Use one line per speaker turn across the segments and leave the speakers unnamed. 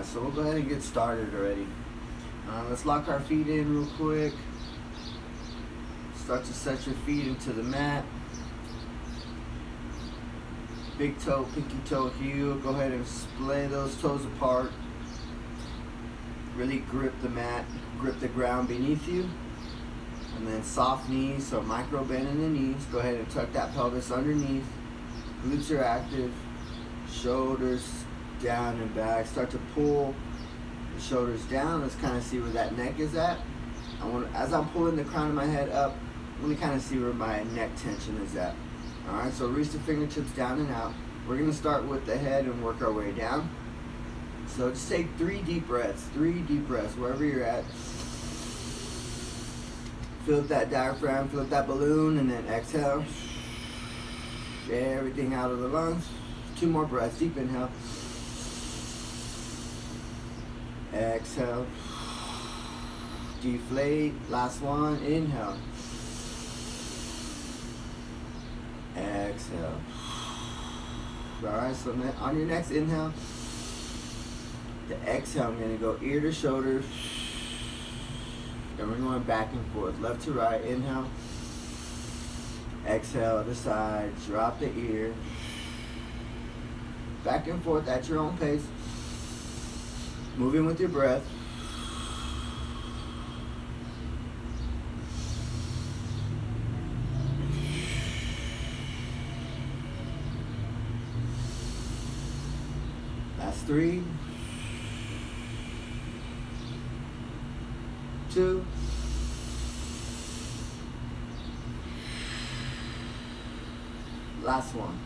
Alright, so we'll go ahead and get started already. Let's lock our feet in real quick. Start to set your feet into the mat. Big toe, pinky toe, heel. Go ahead and splay those toes apart. Really grip the mat, grip the ground beneath you. And then soft knees, so micro bend in the knees. Go ahead and tuck that pelvis underneath. Glutes are active. Shoulders down and back. Start to pull the shoulders down. Let's kind of see where that neck is at. As I'm pulling the crown of my head up, I'm going to kind of see where my neck tension is at. Alright, so reach the fingertips down and out. We're going to start with the head and work our way down. So just take 3 deep breaths, wherever you're at. Fill up that diaphragm, fill up that balloon, and then exhale. Everything out of the lungs. 2 more breaths, deep inhale. Exhale. Deflate, last one, inhale. Exhale. Alright, so on your next inhale, the exhale, I'm going to go ear to shoulder. And we're going back and forth, left to right. Inhale. Exhale, other side. Drop the ear. Back and forth at your own pace. Moving with your breath. Last 3. 2. Last one.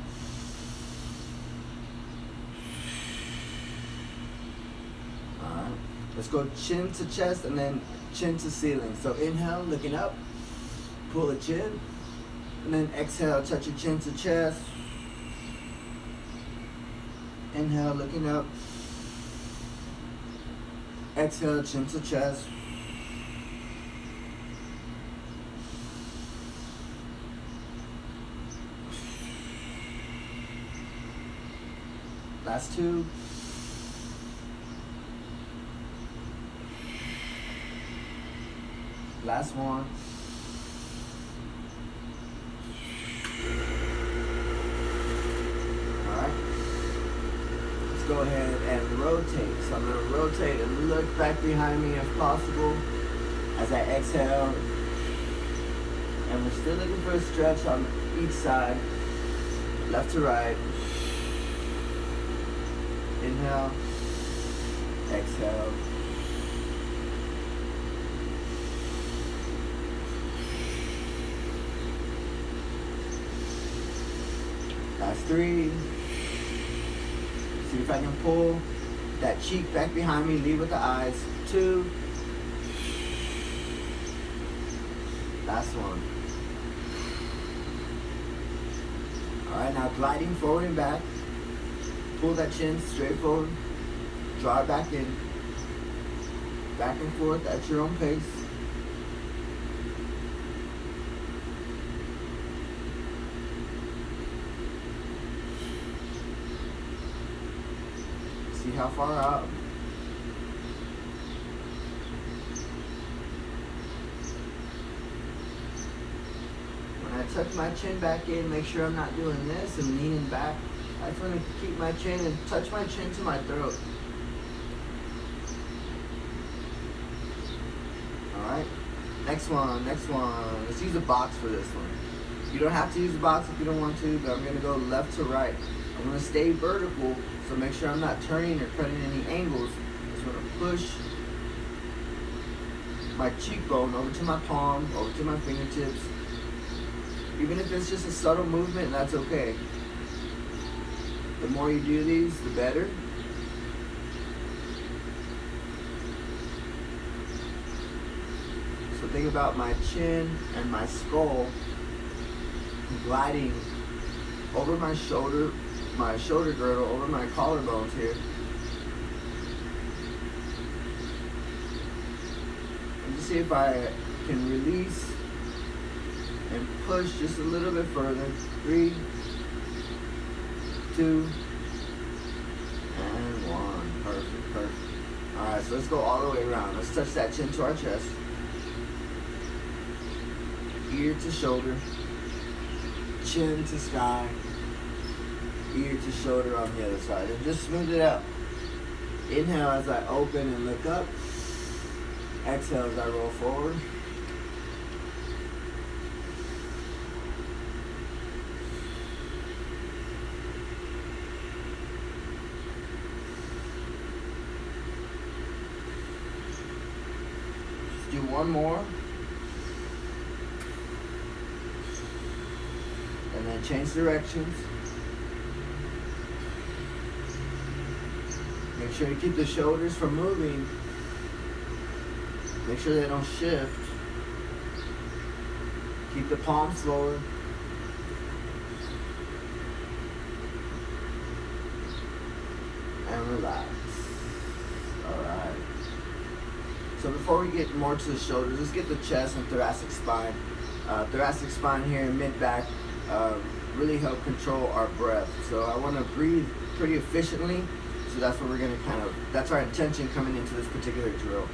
Alright. Let's go chin to chest and then chin to ceiling. So inhale, looking up. Pull the chin. And then exhale, touch your chin to chest. Inhale, looking up. Exhale, chin to chest. Last 2. Last 1. Alright. Let's go ahead and rotate. So I'm going to rotate and look back behind me if possible as I exhale. And we're still looking for a stretch on each side. Left to right. Inhale, exhale. Last 3. See if I can pull that cheek back behind me, lead with the eyes. 2. Last 1. Alright, now gliding forward and back. Pull that chin straight forward. Draw it back in. Back and forth at your own pace. See how far out. When I tuck my chin back in, make sure I'm not doing this and leaning back. I just want to keep my chin and touch my chin to my throat. Alright, next one. Let's use a box for this one. You don't have to use a box if you don't want to, but I'm going to go left to right. I'm going to stay vertical, so make sure I'm not turning or cutting any angles. I'm just going to push my cheekbone over to my palm, over to my fingertips. Even if it's just a subtle movement, that's okay. The more you do these, the better. So think about my chin and my skull gliding over my shoulder girdle, over my collarbones here. And just see if I can release and push just a little bit further. 3, 2, and 1. Perfect, perfect. so let's go all the way around. Let's touch that chin to our chest. Ear to shoulder. Chin to sky. Ear to shoulder on the other side. And just smooth it out. Inhale as I open and look up. Exhale as I roll forward. Just do one more. And then change directions. Make sure you keep the shoulders from moving. Make sure they don't shift. Keep the palms forward. And relax. Alright. So before we get more to the shoulders, let's get the chest and thoracic spine. Thoracic spine here and mid-back really help control our breath. So I want to breathe pretty efficiently. So that's what we're going to that's our intention coming into this particular drill.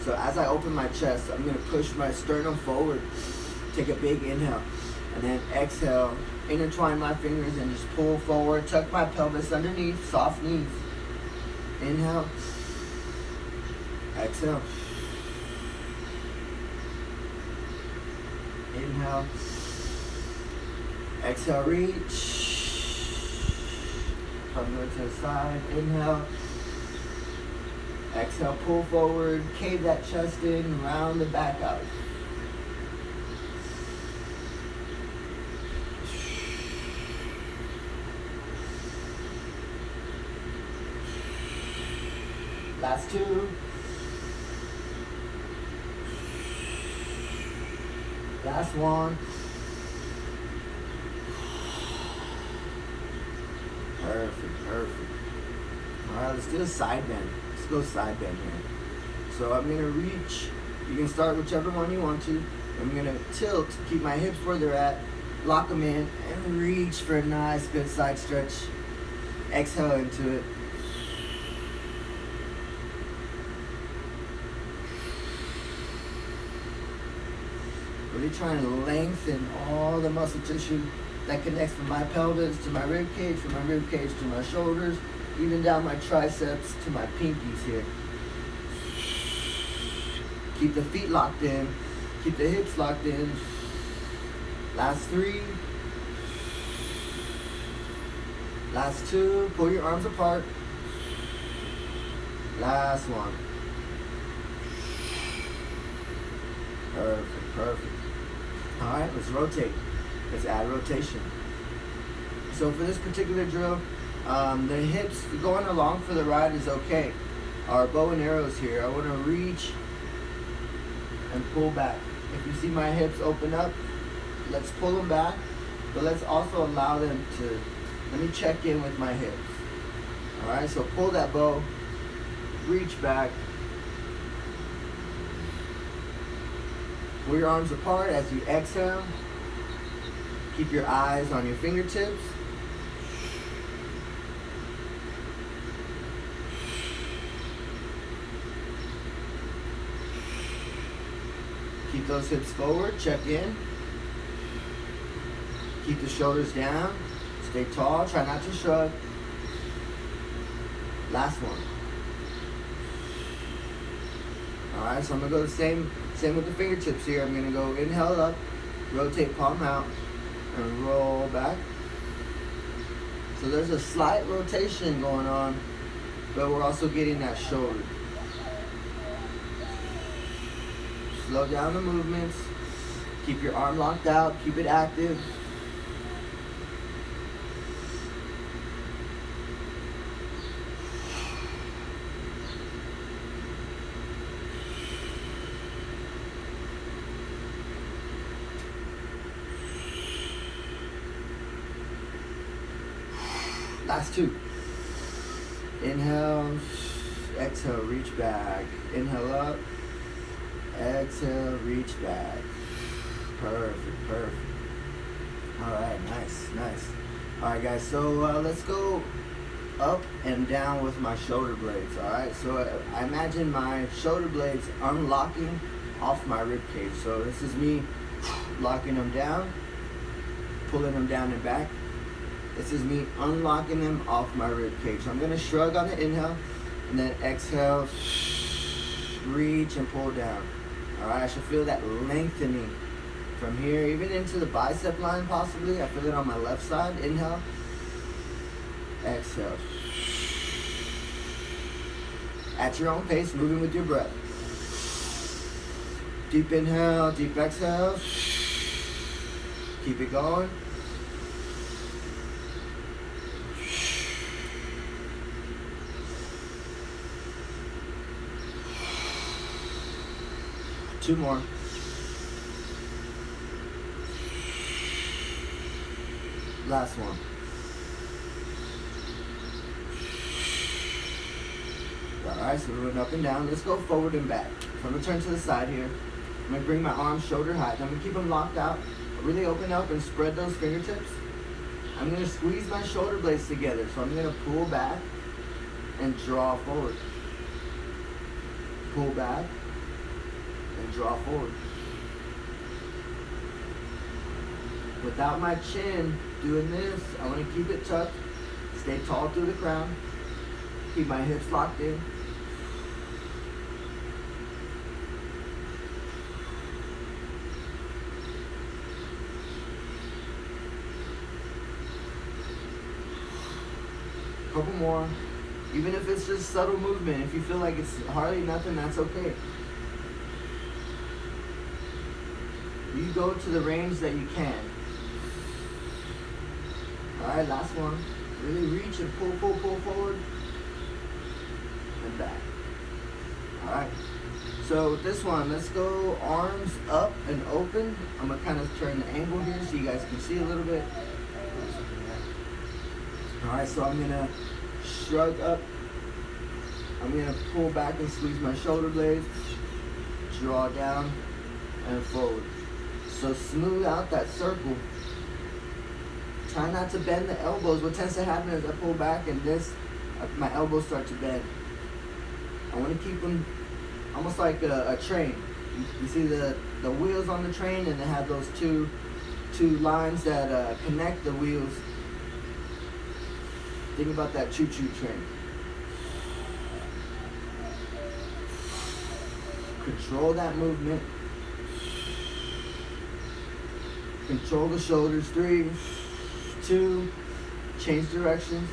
So as I open my chest, I'm going to push my sternum forward, take a big inhale, and then exhale, intertwine my fingers and just pull forward, tuck my pelvis underneath, soft knees. Inhale, exhale. Inhale, exhale, reach. From to the side, inhale. Exhale, pull forward, cave that chest in, round the back out. Last two. Last one. Perfect, perfect. All right, let's do a side bend. Let's go side bend here. So I'm gonna reach. You can start whichever one you want to. I'm gonna tilt, keep my hips where they're at, lock them in, and reach for a nice good side stretch. Exhale into it. Really trying to lengthen all the muscle tissue that connects from my pelvis to my rib cage, from my rib cage to my shoulders, even down my triceps to my pinkies here. Keep the feet locked in, keep the hips locked in. Last three. Last two. Pull your arms apart. Last one. Perfect, perfect. All right, let's rotate. Let's add rotation. So for this particular drill, the hips going along for the ride is okay. Our bow and arrows here. I want to reach and pull back. If you see my hips open up, let's pull them back, but let's also allow them to, let me check in with my hips. All right, so pull that bow, reach back, pull your arms apart as you exhale. Keep your eyes on your fingertips. Keep those hips forward, check in. Keep the shoulders down. Stay tall, try not to shrug. Last one. Alright, so I'm gonna go the same with the fingertips here. I'm gonna go inhale up, rotate palm out, and roll back. So there's a slight rotation going on, but we're also getting that shoulder. Slow down the movements. Keep your arm locked out, keep it active. Last two. Inhale, exhale, reach back. Inhale up, exhale, reach back. Perfect, perfect. All right, nice, nice. All right, guys, so let's go up and down with my shoulder blades. Alright, so I imagine my shoulder blades unlocking off my rib cage. So this is me locking them down, pulling them down and back. This is me unlocking them off my rib cage. So I'm going to shrug on the inhale and then exhale, reach and pull down. Alright, I should feel that lengthening from here, even into the bicep line possibly. I feel it on my left side. Inhale, exhale. At your own pace, moving with your breath. Deep inhale, deep exhale. Keep it going. Two more. Last one. Alright, so we're going up and down. Let's go forward and back. So I'm going to turn to the side here. I'm going to bring my arms shoulder height. I'm going to keep them locked out. Really open up and spread those fingertips. I'm going to squeeze my shoulder blades together. So I'm going to pull back and draw forward. Pull back and draw forward. Without my chin doing this, I want to keep it tucked. Stay tall through the crown. Keep my hips locked in. Couple more. Even if it's just subtle movement, if you feel like it's hardly nothing, that's okay. You go to the range that you can. Alright, last one. Really reach and pull forward and back. Alright. So with this one, let's go arms up and open. I'm going to kind of turn the angle here so you guys can see a little bit. Alright, so I'm going to shrug up. I'm going to pull back and squeeze my shoulder blades. Draw down and forward. So smooth out that circle. Try not to bend the elbows. What tends to happen is I pull back and my elbows start to bend. I want to keep them almost like a train. You see the wheels on the train, and they have those two lines that connect the wheels. Think about that choo-choo train. Control that movement. Control the shoulders. 3, 2, change directions.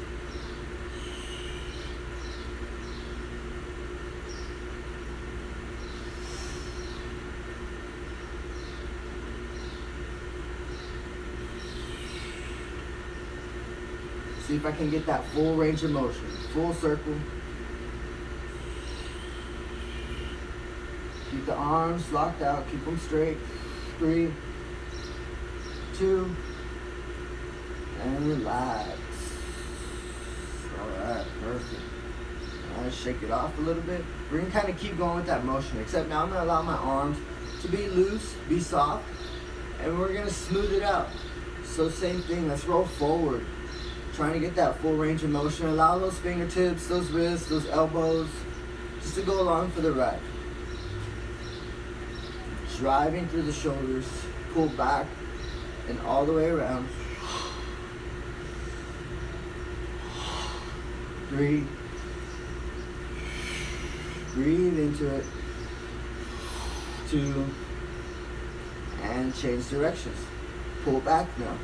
See if I can get that full range of motion. Full circle. Keep the arms locked out. Keep them straight. 3, 2, and relax. Alright, perfect. Alright, shake it off a little bit. We're going to kind of keep going with that motion, except now I'm going to allow my arms to be loose, be soft, and we're going to smooth it out. So same thing, let's roll forward. Trying to get that full range of motion. Allow those fingertips, those wrists, those elbows, just to go along for the ride. Driving through the shoulders, pull back and all the way around. 3, breathe into it. 2, and change directions. Pull back now.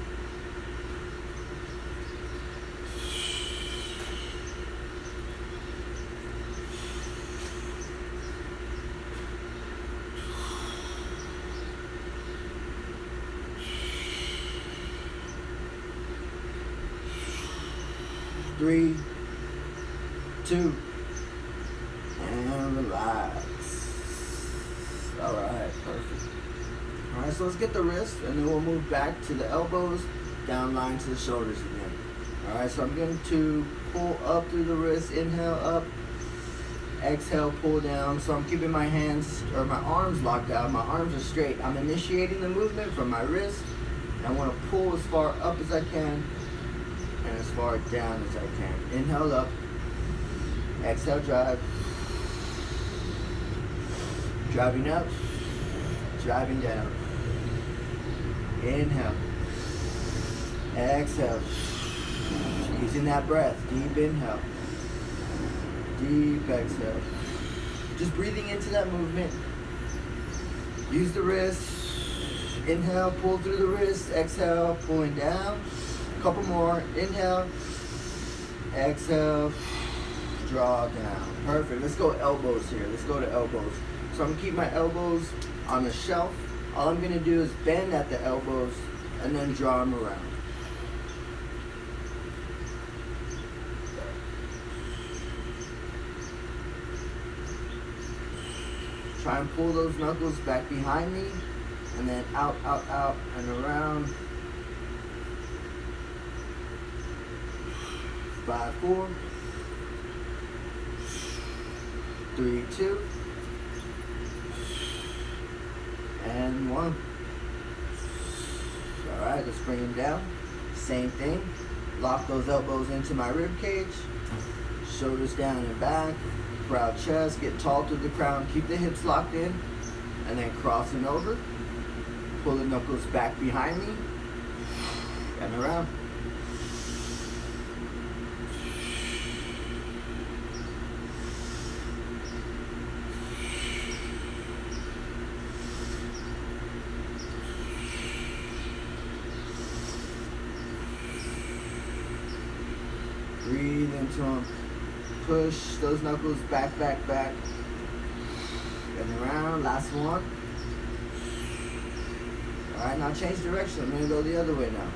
3, 2, and relax. Alright, perfect. Alright, so let's get the wrist, and then we'll move back to the elbows, down line to the shoulders again. Alright, so I'm going to pull up through the wrist, inhale up, exhale, pull down. So I'm keeping my hands, or my arms locked out, my arms are straight. I'm initiating the movement from my wrist, and I want to pull as far up as I can, and as far down as I can. Inhale up, exhale drive, driving up, driving down. Inhale, exhale, using that breath, deep inhale, deep exhale. Just breathing into that movement. Use the wrist. Inhale, pull through the wrist. Exhale, pulling down. A couple more. Inhale, exhale, draw down. Perfect. Let's go elbows here. Let's go to elbows. So I'm gonna keep my elbows on the shelf. All I'm gonna do is bend at the elbows and then draw them around. Try and pull those knuckles back behind me, and then out, out, out, and around. 5, 4, 3, 2, and 1. All right, let's bring them down. Same thing. Lock those elbows into my rib cage. Shoulders down and back. Proud chest, get tall through the crown, keep the hips locked in, and then crossing over, pull the knuckles back behind me, and around. Breathe into them. Push those knuckles back, back, back, and around. Last one. All right, now change direction. I'm gonna go the other way now.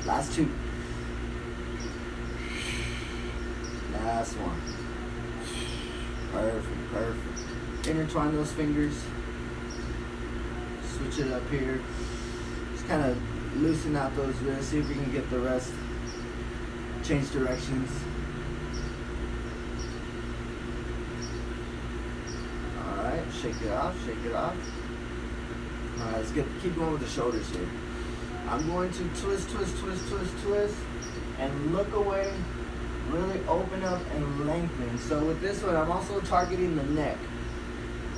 Last 2. Last one. Perfect, perfect. Intertwine those fingers. Switch it up here. Just kind of loosen out those wrists. See if we can get the rest. Change directions. Alright, shake it off, shake it off. Alright, let's keep going with the shoulders here. I'm going to twist, twist, twist, twist, twist, and look away, really open up and lengthen. So with this one, I'm also targeting the neck.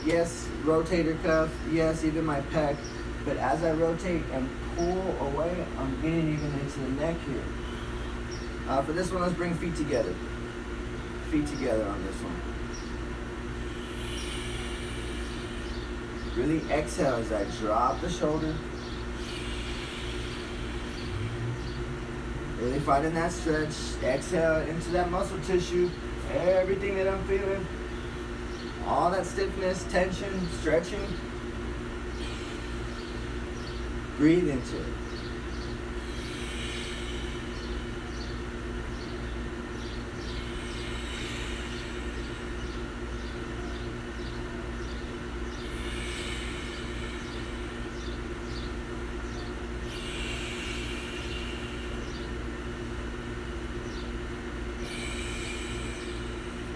Yes, rotator cuff, yes, even my pec, but as I rotate and pull away, I'm getting even into the neck here. For this one, let's bring feet together. Feet together on this one. Really exhale as I drop the shoulder. Really finding that stretch. Exhale into that muscle tissue. Everything that I'm feeling. All that stiffness, tension, stretching. Breathe into it.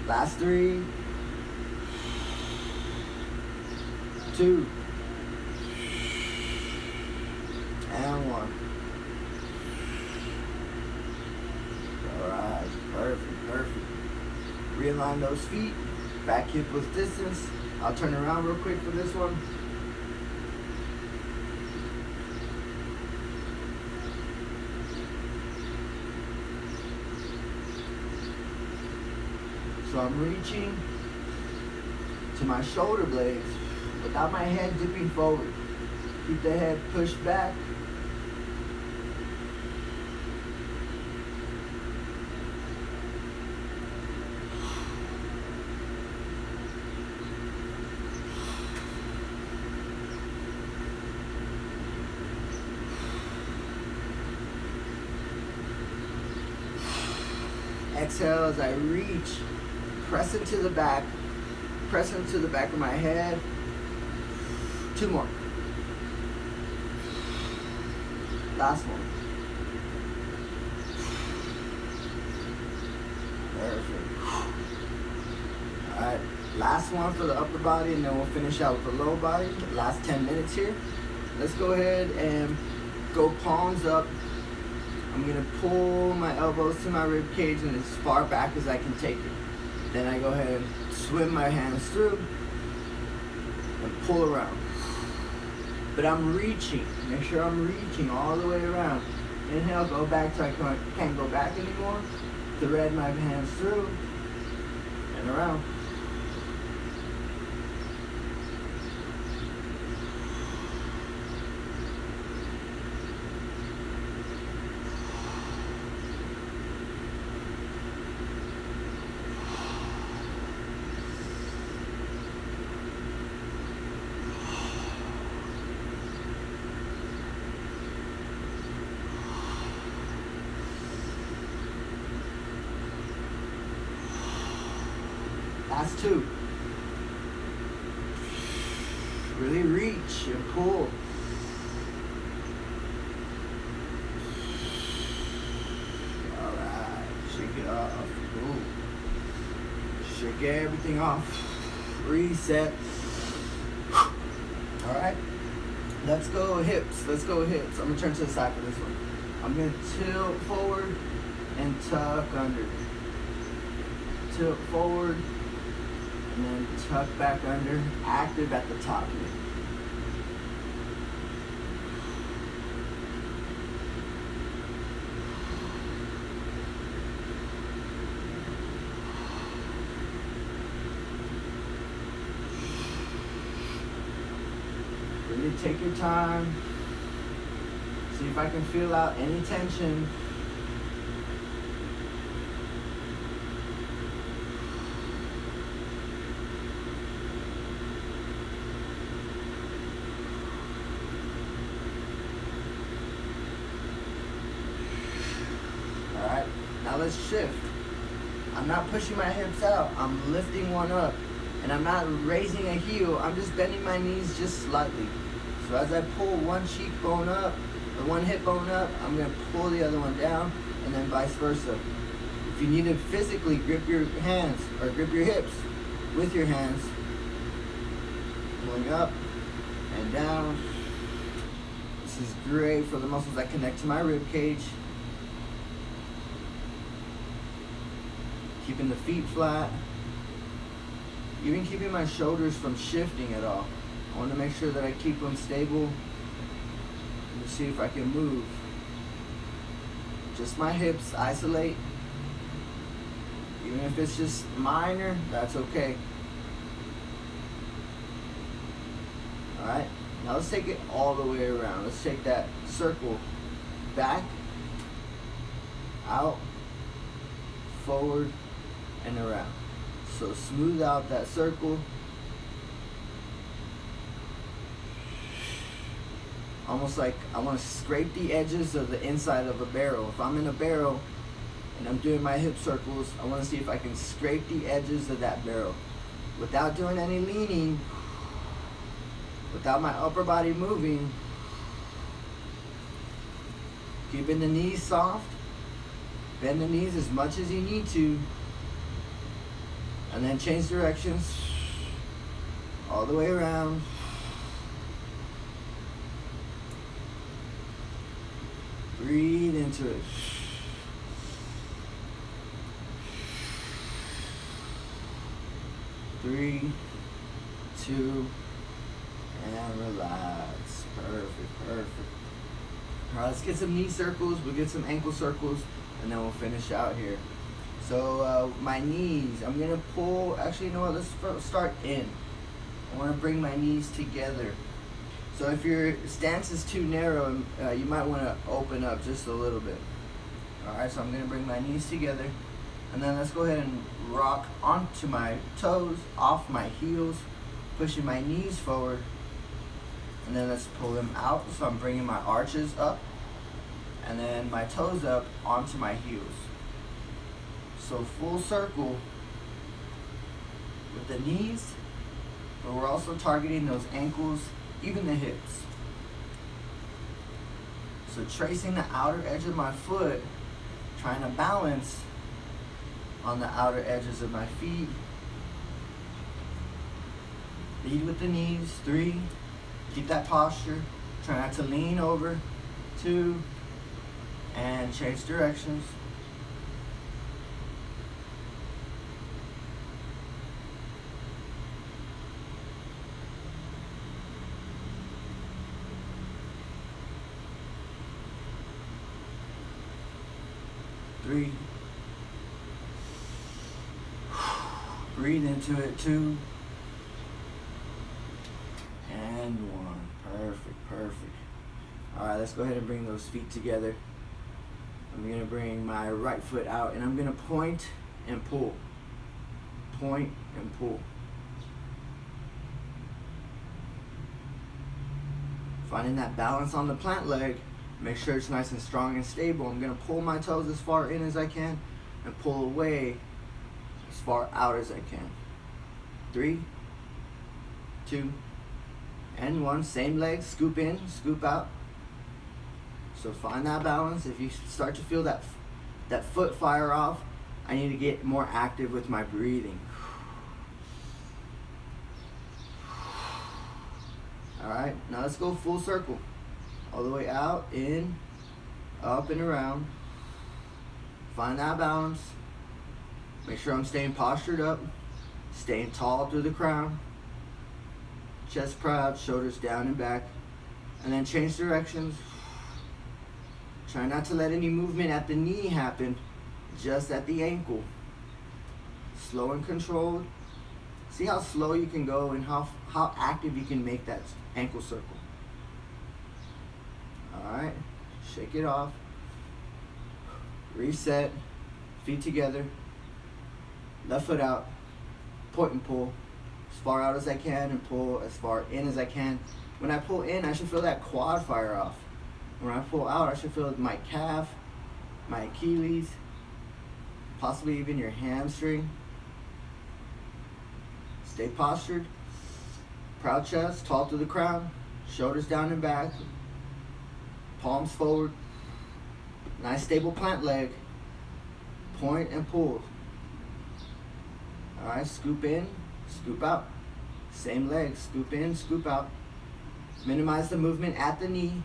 Last 3, 2, and 1. All right, perfect, perfect. Realign those feet, back hip width distance. I'll turn around real quick for this one. So I'm reaching to my shoulder blades without my head dipping forward. Keep the head pushed back. Exhale as I reach. Press into the back. Press into the back of my head. 2 more. Last one. Perfect. Alright, last one for the upper body, and then we'll finish out with the lower body. Last 10 minutes here. Let's go ahead and go palms up. I'm gonna pull my elbows to my rib cage and as far back as I can take it. Then I go ahead and swim my hands through and pull around. But I'm reaching. Make sure I'm reaching all the way around. Inhale, go back till I can't go back anymore. Thread my hands through and around. Last two. Really reach and pull. Alright, shake it off. Ooh. Shake everything off. Reset. Alright. Let's go hips. Let's go hips. I'm gonna turn to the side for this one. I'm gonna tilt forward and tuck under. Tilt forward. And then tuck back under, active at the top here. Really take your time. See if I can feel out any tension. Alright, now let's shift. I'm not pushing my hips out, I'm lifting one up. And I'm not raising a heel, I'm just bending my knees just slightly. So as I pull one cheekbone up, or one hip bone up, I'm going to pull the other one down, and then vice versa. If you need to physically grip your hands, or grip your hips with your hands, pulling up and down. This is great for the muscles that connect to my rib cage. Keeping the feet flat. Even keeping my shoulders from shifting at all. I want to make sure that I keep them stable. And see if I can move. Just my hips isolate. Even if it's just minor, that's okay. Alright, now let's take it all the way around. Let's take that circle back, out, forward, and around. So smooth out that circle. Almost like I want to scrape the edges of the inside of a barrel. If I'm in a barrel and I'm doing my hip circles, I want to see if I can scrape the edges of that barrel without doing any leaning, without my upper body moving. Keeping the knees soft. Bend the knees as much as you need to. And then change directions all the way around. Breathe into it. Three, two, and relax. Perfect, perfect. All right, let's get some knee circles. We'll get some ankle circles, and then we'll finish out here. So my knees, I'm gonna pull, actually you know what, let's start in. I wanna bring my knees together. So if your stance is too narrow, you might wanna open up just a little bit. All right, so I'm gonna bring my knees together, and then let's go ahead and rock onto my toes, off my heels, pushing my knees forward, and then let's pull them out. So I'm bringing my arches up, and then my toes up onto my heels. So full circle with the knees, but we're also targeting those ankles, even the hips. So tracing the outer edge of my foot, trying to balance on the outer edges of my feet. Lead with the knees. 3. Keep that posture. Try not to lean over. 2. And change directions. Three. Breathe into it. 2. And 1. Perfect. All right, let's go ahead and bring those feet together. I'm gonna bring my right foot out and I'm gonna point and pull. Point and pull. Finding that balance on the plant leg. Make sure it's nice and strong and stable. I'm gonna pull my toes as far in as I can and pull away as far out as I can. 3, 2, and 1. Same leg, scoop in, scoop out. So find that balance. If you start to feel that foot fire off, I need to get more active with my breathing. All right, now let's go full circle. All the way out, in, up and around. Find that balance. Make sure I'm staying postured up, staying tall through the crown. Chest proud, shoulders down and back. And then change directions. Try not to let any movement at the knee happen, just at the ankle. Slow and controlled. See how slow you can go and how active you can make that ankle circle. Alright, shake it off. Reset. Feet together. Left foot out. Point and pull. As far out as I can and pull as far in as I can. When I pull in, I should feel that quad fire off. When I pull out, I should feel my calf, my Achilles, possibly even your hamstring. Stay postured. Proud chest, tall through the crown. Shoulders down and back. Palms forward. Nice stable plant leg. Point and pull. Alright, scoop in, scoop out. Same leg, scoop in, scoop out. Minimize the movement at the knee.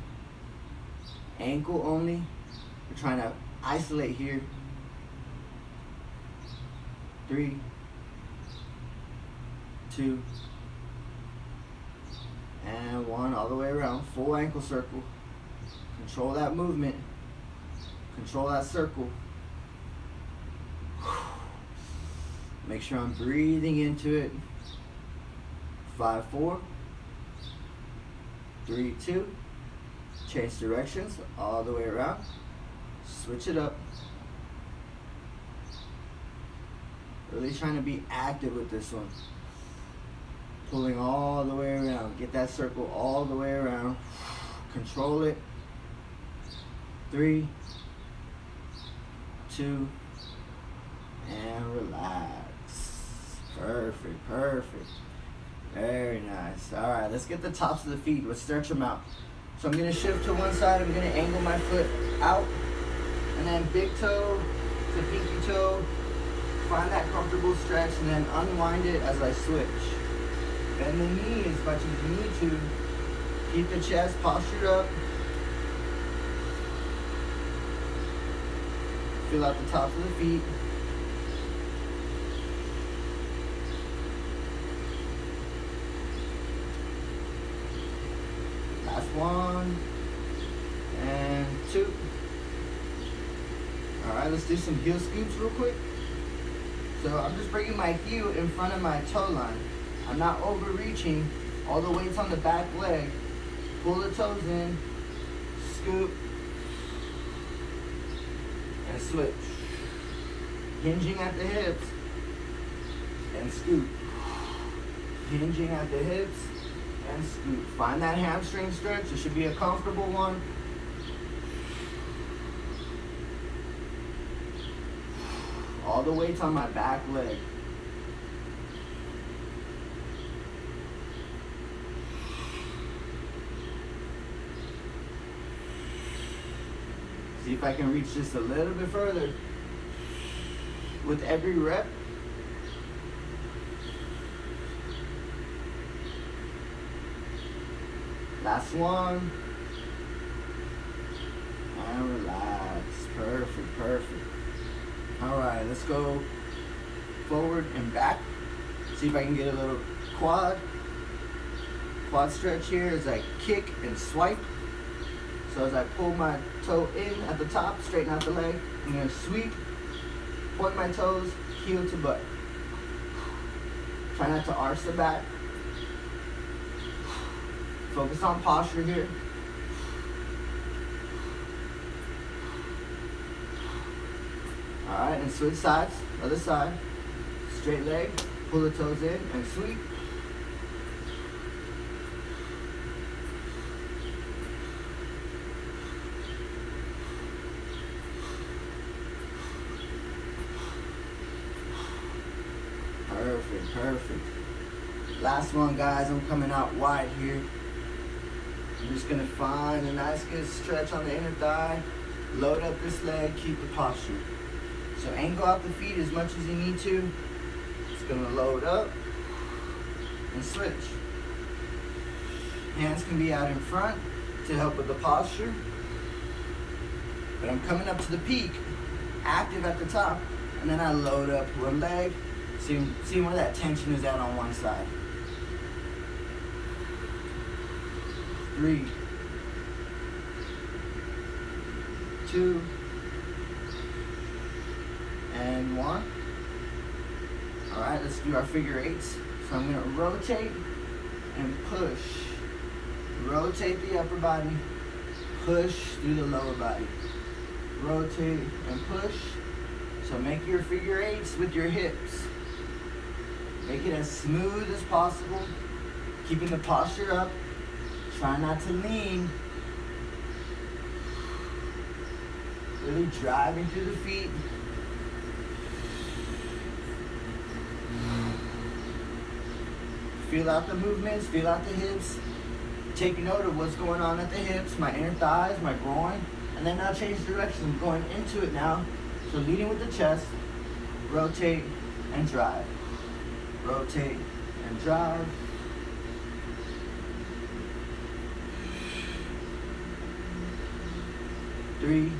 Ankle only. We're trying to isolate here. 3, 2, and 1. All the way around. Full ankle circle. Control that movement. Control that circle. Make sure I'm breathing into it. 5, 4, 3, 2. Change directions all the way around. Switch it up. Really trying to be active with this one. Pulling all the way around. Get that circle all the way around. Control it. 3, 2, and relax. Perfect. Very nice. All right, let's get the tops of the feet. Let's stretch them out. So I'm going to shift to one side. I'm going to angle my foot out. And then big toe to pinky toe. Find that comfortable stretch and then unwind it as I switch. Bend the knee as much as you need to. Keep the chest postured up. Feel out the tops of the feet. Last 1 and 2. Alright, let's do some heel scoops real quick. So I'm just bringing my heel in front of my toe line. I'm not overreaching. All the weight's on the back leg. Pull the toes in. Scoop. And switch. Hinging at the hips. And scoop. Hinging at the hips. And scoop. Find that hamstring stretch. It should be a comfortable one. All the weight's on my back leg. I can reach just a little bit further with every rep. Last one. And relax. Perfect, perfect. All right, let's go forward and back. See if I can get a little quad stretch here as I kick and swipe. So as I pull my toe in at the top, straighten out the leg, I'm gonna sweep, point my toes, heel to butt. Try not to arch the back. Focus on posture here. All right, and switch sides, other side. Straight leg, pull the toes in and sweep. Perfect, perfect. Last one, guys. I'm coming out wide here. I'm just gonna find a nice good stretch on the inner thigh. Load up this leg, keep the posture. So angle out the feet as much as you need to. Just gonna load up and switch. Hands can be out in front to help with the posture. But I'm coming up to the peak, active at the top, and then I load up one leg. See where that tension is at on one side. 3, 2, and 1. All right, let's do our figure eights. So I'm gonna rotate and push. Rotate the upper body, push through the lower body. Rotate and push. So make your figure eights with your hips. Make it as smooth as possible, keeping the posture up. Try not to lean. Really driving through the feet. Feel out the movements, feel out the hips. Take note of what's going on at the hips, my inner thighs, my groin. And then now change direction, going into it now. So leading with the chest, rotate and drive. Rotate and drive. Three,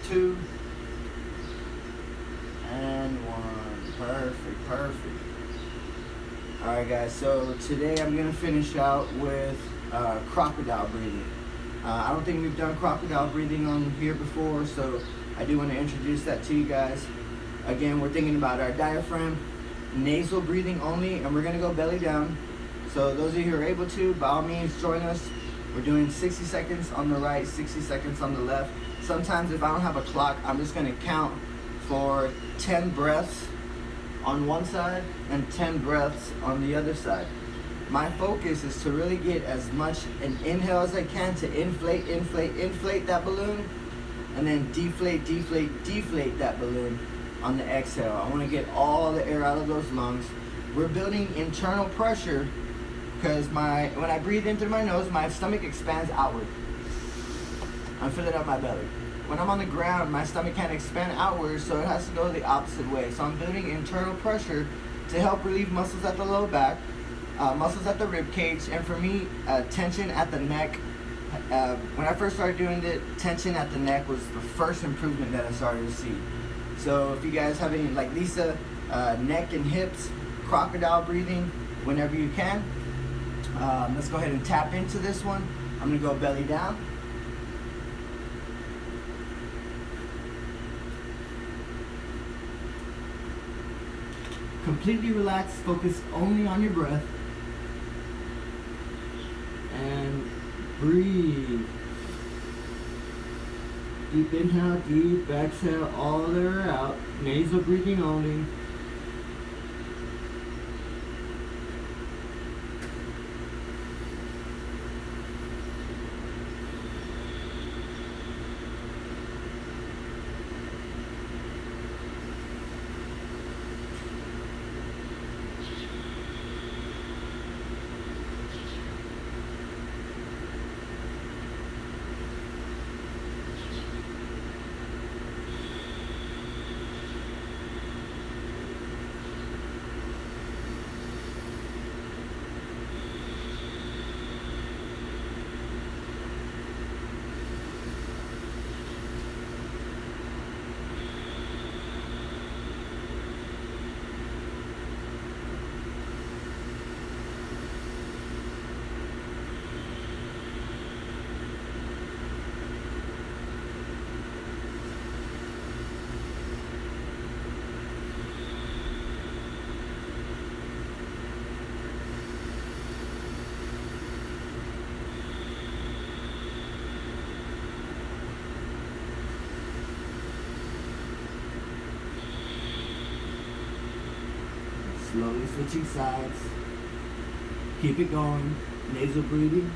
2, and 1. Perfect, perfect. All right, guys, so today I'm gonna finish out with crocodile breathing. I don't think we've done crocodile breathing on here before, so I do want to introduce that to you guys. Again, we're thinking about our diaphragm, nasal breathing only, and we're gonna go belly down. So those of you who are able to, by all means, join us. We're doing 60 seconds on the right, 60 seconds on the left. Sometimes if I don't have a clock, I'm just gonna count for 10 breaths on one side and 10 breaths on the other side. My focus is to really get as much an inhale as I can to inflate, inflate, inflate that balloon, and then deflate, deflate, deflate that balloon on the exhale. I want to get all the air out of those lungs. We're building internal pressure because when I breathe in through my nose, my stomach expands outward. I'm filling up my belly. When I'm on the ground, my stomach can't expand outward, so it has to go the opposite way. So I'm building internal pressure to help relieve muscles at the low back, muscles at the rib cage, and for me, tension at the neck. When I first started doing it, tension at the neck was the first improvement that I started to see. So if you guys have any, like Lisa, neck and hips, crocodile breathing, whenever you can, let's go ahead and tap into this one. I'm gonna go belly down. Completely relaxed, focus only on your breath. And breathe. Deep inhale, deep exhale, all the way out. Nasal breathing only. Slowly switching sides. Keep it going. Nasal breathing.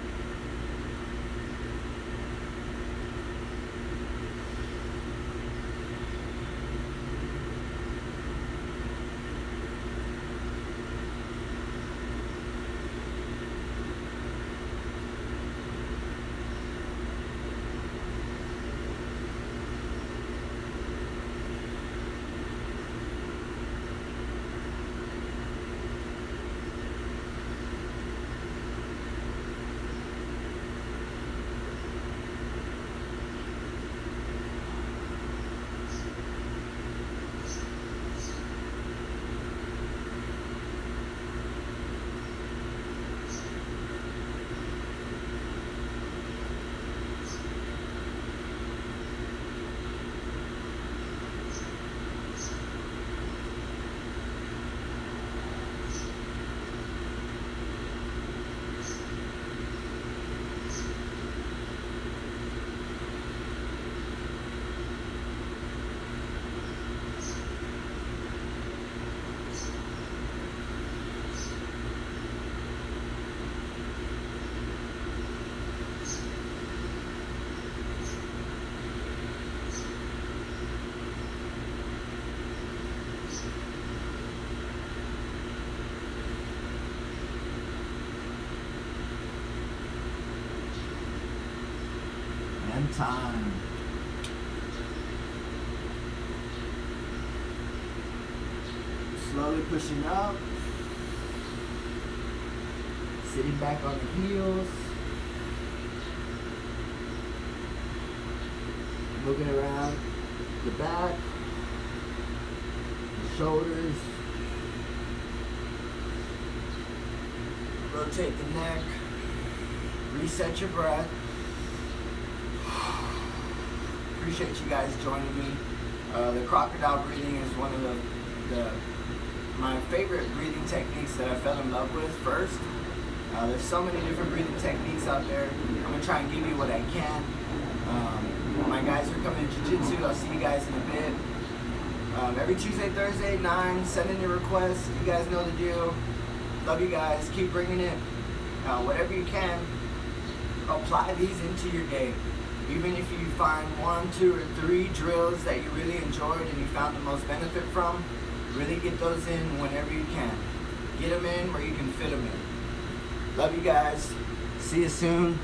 And time. Slowly pushing up. Sitting back on the heels. Looking around the back. The shoulders. Rotate the neck. Reset your breath. Appreciate you guys joining me. The crocodile breathing is one of my favorite breathing techniques that I fell in love with first. There's so many different breathing techniques out there. I'm gonna try and give you what I can. My guys are coming to jiu-jitsu. I'll see you guys in a bit. Every Tuesday, Thursday, 9, send in your requests. You guys know the deal. Love you guys. Keep bringing it. Whatever you can, apply these into your day. Even if you find 1, 2, or 3 drills that you really enjoyed and you found the most benefit from, really get those in whenever you can. Get them in where you can fit them in. Love you guys. See you soon.